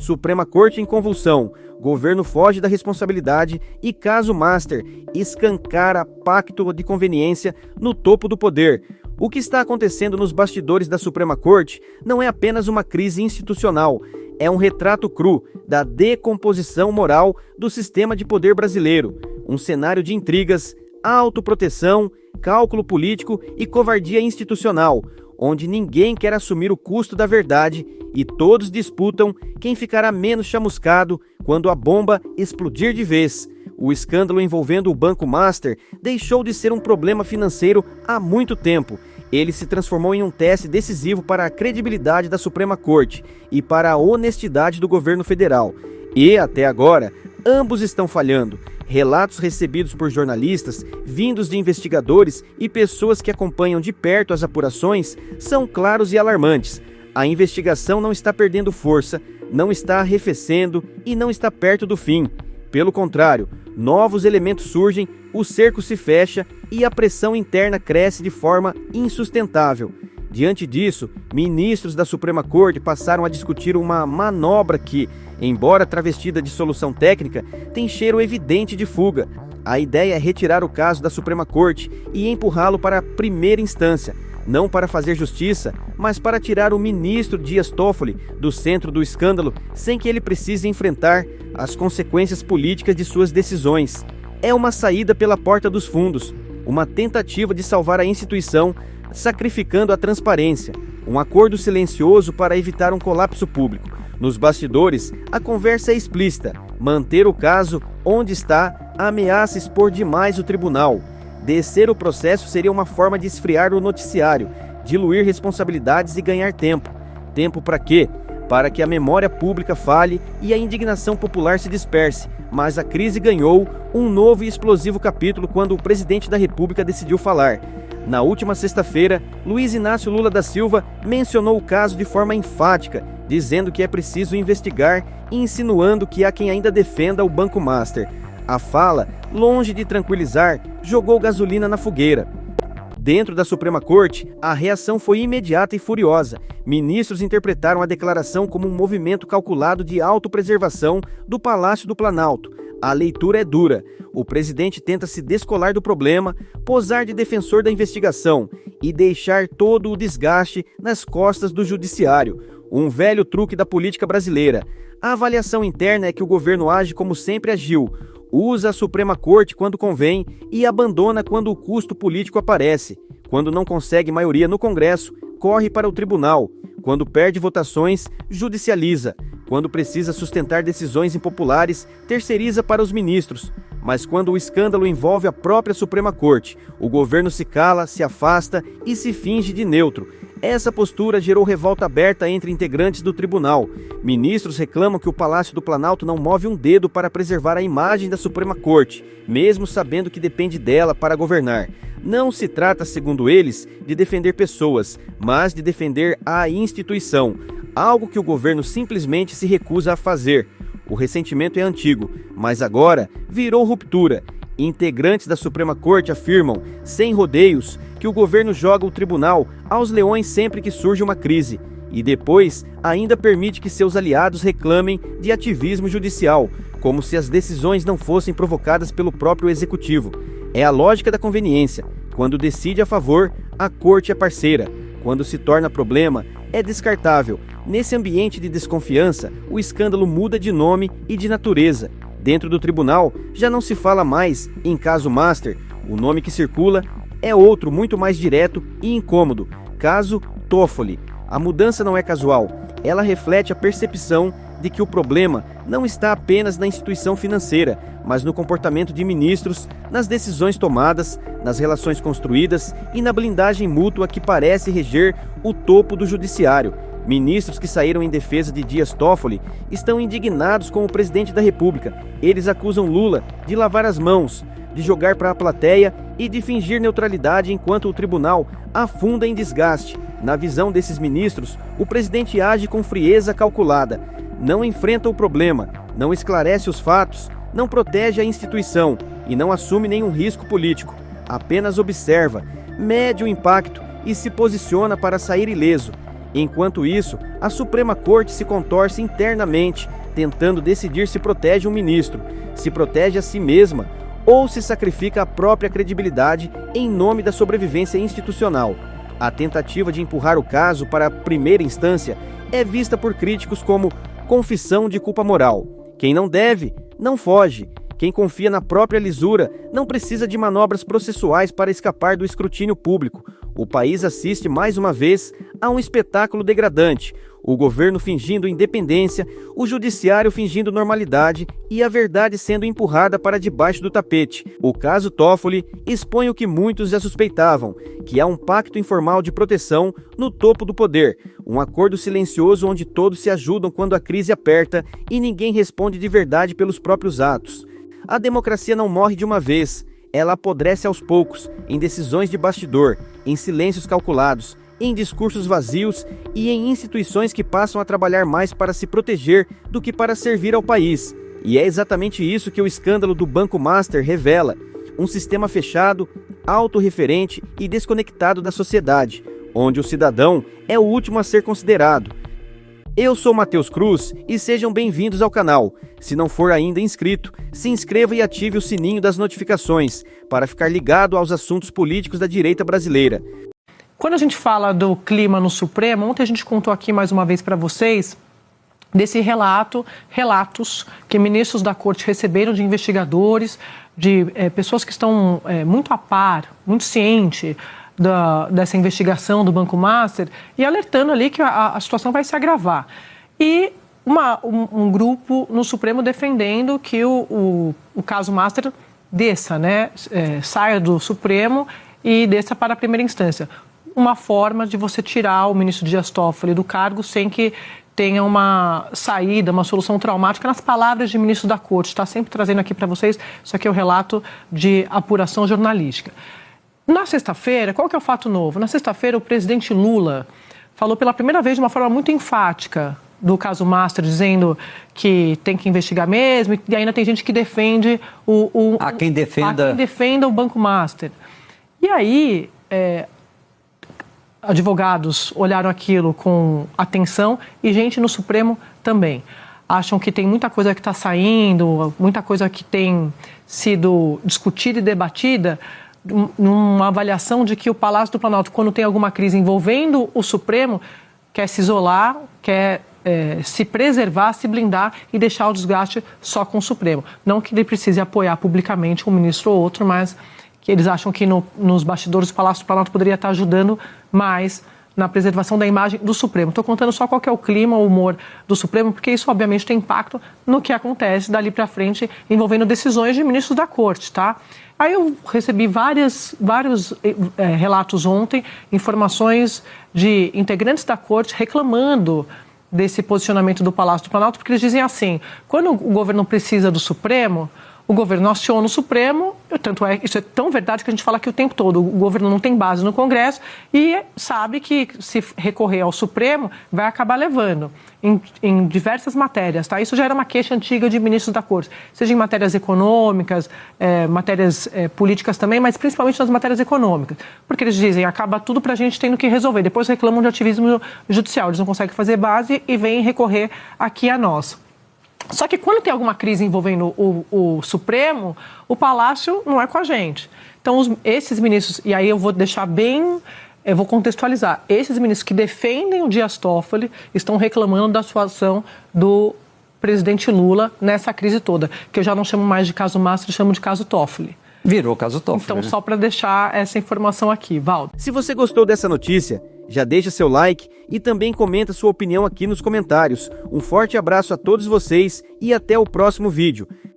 Suprema Corte em convulsão, governo foge da responsabilidade e caso Master escancara pacto de conveniência no topo do poder. O que está acontecendo nos bastidores da Suprema Corte não é apenas uma crise institucional, é um retrato cru da decomposição moral do sistema de poder brasileiro, um cenário de intrigas, autoproteção, cálculo político e covardia institucional, onde ninguém quer assumir o custo da verdade e todos disputam quem ficará menos chamuscado quando a bomba explodir de vez. O escândalo envolvendo o Banco Master deixou de ser um problema financeiro há muito tempo. Ele se transformou em um teste decisivo para a credibilidade da Suprema Corte e para a honestidade do governo federal. E, até agora, ambos estão falhando. Relatos recebidos por jornalistas, vindos de investigadores e pessoas que acompanham de perto as apurações, são claros e alarmantes. A investigação não está perdendo força, não está arrefecendo e não está perto do fim. Pelo contrário, novos elementos surgem, o cerco se fecha e a pressão interna cresce de forma insustentável. Diante disso, ministros da Suprema Corte passaram a discutir uma manobra que, embora travestida de solução técnica, tem cheiro evidente de fuga. A ideia é retirar o caso da Suprema Corte e empurrá-lo para a primeira instância, não para fazer justiça, mas para tirar o ministro Dias Toffoli do centro do escândalo sem que ele precise enfrentar as consequências políticas de suas decisões. É uma saída pela porta dos fundos, uma tentativa de salvar a instituição sacrificando a transparência, um acordo silencioso para evitar um colapso público. Nos bastidores, a conversa é explícita: manter o caso onde está ameaça expor demais o tribunal. Descer o processo seria uma forma de esfriar o noticiário, diluir responsabilidades e ganhar tempo. Tempo para quê? Para que a memória pública fale e a indignação popular se disperse. Mas a crise ganhou um novo e explosivo capítulo quando o presidente da República decidiu falar. Na última sexta-feira, Luiz Inácio Lula da Silva mencionou o caso de forma enfática, dizendo que é preciso investigar e insinuando que há quem ainda defenda o Banco Master. A fala, longe de tranquilizar, jogou gasolina na fogueira. Dentro da Suprema Corte, a reação foi imediata e furiosa. Ministros interpretaram a declaração como um movimento calculado de autopreservação do Palácio do Planalto. A leitura é dura. O presidente tenta se descolar do problema, posar de defensor da investigação e deixar todo o desgaste nas costas do judiciário. Um velho truque da política brasileira. A avaliação interna é que o governo age como sempre agiu. Usa a Suprema Corte quando convém e abandona quando o custo político aparece. Quando não consegue maioria no Congresso, corre para o tribunal. Quando perde votações, judicializa. Quando precisa sustentar decisões impopulares, terceiriza para os ministros. Mas quando o escândalo envolve a própria Suprema Corte, o governo se cala, se afasta e se finge de neutro. Essa postura gerou revolta aberta entre integrantes do tribunal. Ministros reclamam que o Palácio do Planalto não move um dedo para preservar a imagem da Suprema Corte, mesmo sabendo que depende dela para governar. Não se trata, segundo eles, de defender pessoas, mas de defender a instituição, algo que o governo simplesmente se recusa a fazer. O ressentimento é antigo, mas agora virou ruptura. Integrantes da Suprema Corte afirmam, sem rodeios, que o governo joga o tribunal aos leões sempre que surge uma crise, e depois ainda permite que seus aliados reclamem de ativismo judicial, como se as decisões não fossem provocadas pelo próprio executivo. É a lógica da conveniência. Quando decide a favor, a corte é parceira. Quando se torna problema, é descartável. Nesse ambiente de desconfiança, o escândalo muda de nome e de natureza. Dentro do tribunal, já não se fala mais em caso Master. O nome que circula é outro muito mais direto e incômodo: caso Toffoli. A mudança não é casual. Ela reflete a percepção de que o problema não está apenas na instituição financeira, mas no comportamento de ministros, nas decisões tomadas, nas relações construídas e na blindagem mútua que parece reger o topo do judiciário. Ministros que saíram em defesa de Dias Toffoli estão indignados com o presidente da República. Eles acusam Lula de lavar as mãos, de jogar para a plateia e de fingir neutralidade enquanto o tribunal afunda em desgaste. Na visão desses ministros, o presidente age com frieza calculada, não enfrenta o problema, não esclarece os fatos, não protege a instituição e não assume nenhum risco político. Apenas observa, mede o impacto e se posiciona para sair ileso. Enquanto isso, a Suprema Corte se contorce internamente, tentando decidir se protege um ministro, se protege a si mesma ou se sacrifica a própria credibilidade em nome da sobrevivência institucional. A tentativa de empurrar o caso para a primeira instância é vista por críticos como confissão de culpa moral. Quem não deve, não foge. Quem confia na própria lisura não precisa de manobras processuais para escapar do escrutínio público. O país assiste mais uma vez a um espetáculo degradante. O governo fingindo independência, o judiciário fingindo normalidade e a verdade sendo empurrada para debaixo do tapete. O caso Toffoli expõe o que muitos já suspeitavam, que há um pacto informal de proteção no topo do poder, um acordo silencioso onde todos se ajudam quando a crise aperta e ninguém responde de verdade pelos próprios atos. A democracia não morre de uma vez, ela apodrece aos poucos, em decisões de bastidor, em silêncios calculados, em discursos vazios e em instituições que passam a trabalhar mais para se proteger do que para servir ao país. E é exatamente isso que o escândalo do Banco Master revela: um sistema fechado, autorreferente e desconectado da sociedade, onde o cidadão é o último a ser considerado. Eu sou Matheus Cruz e sejam bem-vindos ao canal. Se não for ainda inscrito, se inscreva e ative o sininho das notificações para ficar ligado aos assuntos políticos da direita brasileira. Quando a gente fala do clima no Supremo, ontem a gente contou aqui mais uma vez para vocês desse relatos que ministros da Corte receberam de investigadores, de pessoas que estão muito a par, muito cientes dessa investigação do Banco Master e alertando ali que a situação vai se agravar. E um grupo no Supremo defendendo que o caso Master desça, saia do Supremo e desça para a primeira instância. Uma forma de você tirar o ministro Dias Toffoli do cargo sem que tenha uma saída, uma solução traumática, nas palavras de ministro da Corte. Está sempre trazendo aqui para vocês, isso aqui é o relato de apuração jornalística. Na sexta-feira, qual que é o fato novo? Na sexta-feira, o presidente Lula falou pela primeira vez de uma forma muito enfática do caso Master, dizendo que tem que investigar mesmo, e ainda tem gente que defende Há quem defenda o Banco Master. E aí, advogados olharam aquilo com atenção e gente no Supremo também. Acham que tem muita coisa que está saindo, muita coisa que tem sido discutida e debatida, numa avaliação de que o Palácio do Planalto, quando tem alguma crise envolvendo o Supremo, quer se isolar, quer se preservar, se blindar e deixar o desgaste só com o Supremo. Não que ele precise apoiar publicamente um ministro ou outro, mas que eles acham que nos bastidores do Palácio do Planalto poderia estar ajudando mais na preservação da imagem do Supremo. Estou contando só qual que é o clima, o humor do Supremo, porque isso obviamente tem impacto no que acontece dali para frente envolvendo decisões de ministros da Corte, tá? Aí eu recebi vários relatos ontem, informações de integrantes da Corte reclamando desse posicionamento do Palácio do Planalto, porque eles dizem assim: quando o governo precisa do Supremo, o governo aciona o Supremo, tanto isso é tão verdade que a gente fala aqui o tempo todo, o governo não tem base no Congresso e sabe que se recorrer ao Supremo vai acabar levando em diversas matérias, tá? Isso já era uma queixa antiga de ministros da Corte, seja em matérias econômicas, matérias políticas também, mas principalmente nas matérias econômicas, porque eles dizem, acaba tudo pra gente tendo que resolver, depois reclamam de ativismo judicial, eles não conseguem fazer base e vêm recorrer aqui a nós. Só que quando tem alguma crise envolvendo o Supremo, o Palácio não é com a gente. Então, esses ministros, e aí eu vou deixar eu vou contextualizar, esses ministros que defendem o Dias Toffoli estão reclamando da situação do presidente Lula nessa crise toda, que eu já não chamo mais de caso Master, chamo de caso Toffoli. Virou caso Toffoli. Então, só para deixar essa informação aqui, Valdo. Se você gostou dessa notícia, já deixa seu like e também comenta sua opinião aqui nos comentários. Um forte abraço a todos vocês e até o próximo vídeo.